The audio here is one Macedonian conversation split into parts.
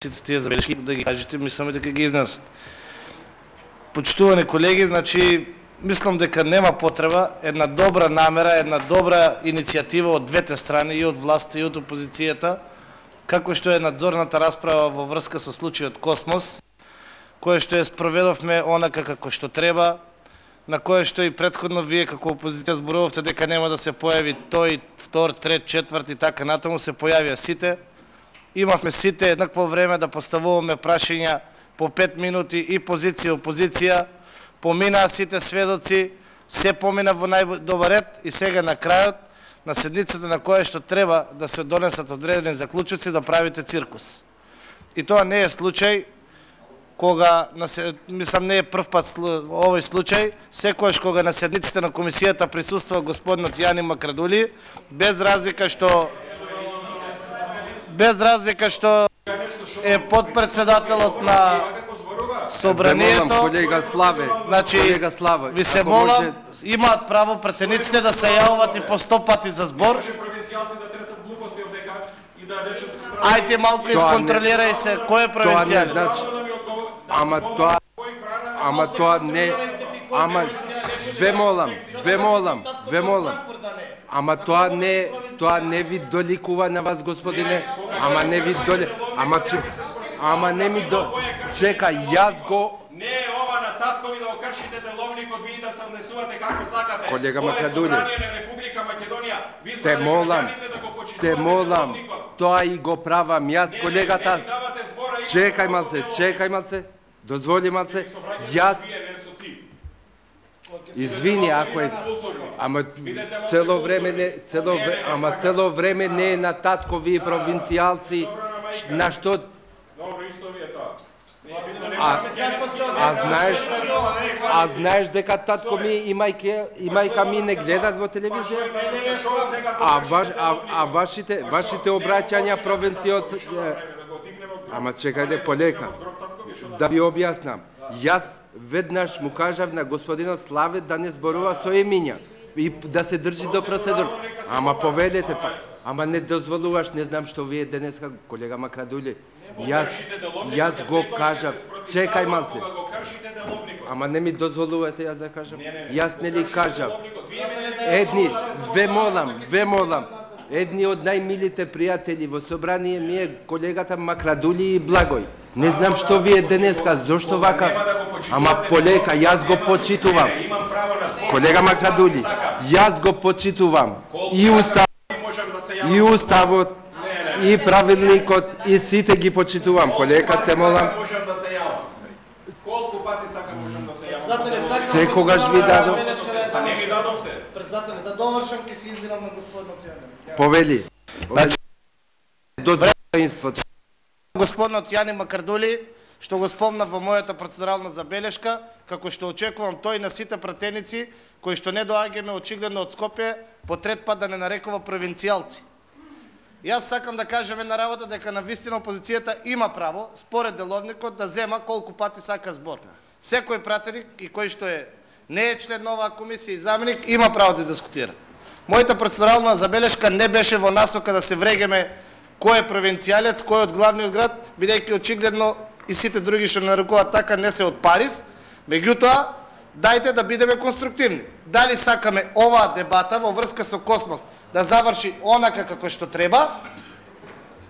сите тие забелешки да ги кажете, мислам дека ги изнесат. Почитувани колеги, значи мислам дека нема потреба, една добра намера, една добра иницијатива од двете страни, и од власта и од опозицијата, како што е надзорната расправа во врска со случајот Космос, која што ја спроведовме онака како што треба, на кое што и претходно вие како опозиција зборувавте дека нема да се појави тој, втор, трет, четврт и така натаму, се појавија сите. Имавме сите еднакво време да поставуваме прашања по 5 минути и позиција, опозиција, поминаа сите сведоци, се помина во најдобар ред и сега на крајот, на седницата на која што треба да се донесат одредени заклучоци, да правите циркус. И тоа не е случај, кога, мислам, не е прв пат овој случај, секојаш кога на седниците на комисијата присуствува господинот Јани Макрадули, без разлика што е подпредседателот на собранието. Колега Славе, значи, ви се молам, имаат право пратениците да се јавуват и по 100 пати за збор. Ајде малку исконтролирај се, кој е провинцијалец? Ама тоа не, ве молам. Ама тоа не ви доликува на вас, господине. Ама не ми чекај, јас го. Не е ова на таткови да го кршите деловникот, ви да се однесувате како сакате. Колега Макрадули, Република Македонија, ви те молам, тоа и го правам јас, колегата. Чекај малце, дозволи малце, јас. Извини, ако е, ама цело време не е на таткови и провинцијалци, на што. Добро, исто ви е тоа. А знаеш дека татко ми и мајка ми не гледат во телевизија? А вашите обраќања провинцијалци. Ама чекајте полека. Да ви објаснам. Јас веднаш му кажав на господинот Славе да не зборува со имиња и да се држи до процедура. Ама повелете па. Ама не дозволуваш, не знам што вие денеска, колега Макрадули. Јас го кажав. Чекај малце. Ама не ми дозволувате јас да кажам. Јас не ли кажав. Едни, ве молам. Едни од најмилите пријатели во собрание ми е колегата Макрадули и Благој. Не знам што вие денеска, зошто вака. Ама полека, јас го почитувам. Колега Макрадули, јас го почитувам. И уставот, и правилникот, и сите ги почитувам. Полека, те молам. Колку пати сакам можам да се јавам? Секогаш ви дадов. А не ми дадовте. Председателе, да довршам, ќе се избирам на господинот Јани. Повели. До таинството. Господинот Јани Макардули, што го спомнав во мојата процедурална забелешка, како што очекувам тој на сите пратеници, кои што не доаѓаме очигледно од Скопје, по трет пат да не нарекува провинцијалци. Јас сакам да кажем една работа, дека на вистина опозицијата има право, според деловникот, да зема колку пати сака збор. Секој пратеник и кој што не е член на оваа комисија и заменик, има право да дискутира. Мојата процедурална забелешка не беше во насока да се врегеме кој е провинцијалец, кој е од главниот град, бидејќи очигледно и сите други што нарекуваат така не се од Париз. Меѓутоа, дајте да бидеме конструктивни. Дали сакаме оваа дебата во врска со Космос да заврши онака како што треба,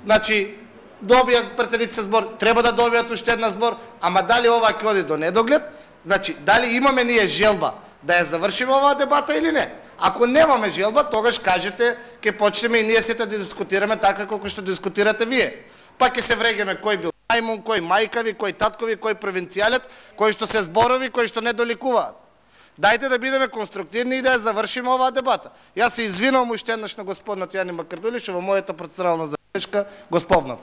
значи добија пратеници збор, треба да добијат уште една збор, ама дали ова ќе оди до недоглед, значи дали имаме ние желба да ја завршиме оваа дебата или не. Ако немаме желба, тогаш кажете, ќе почнеме и ние сите да дискутираме така како што дискутирате вие. Па ќе се врегеме кој бил мајмун, кој мајкави, кој таткови, кој провинцијалец, кој што се зборови, кој што не доликуваат. Дајте да бидеме конструктивни и да ја завршиме оваа дебата. Јас се извинувам уште еднаш на господинот Јани Макардули, што во мојата процедурална забелешка го спомнав.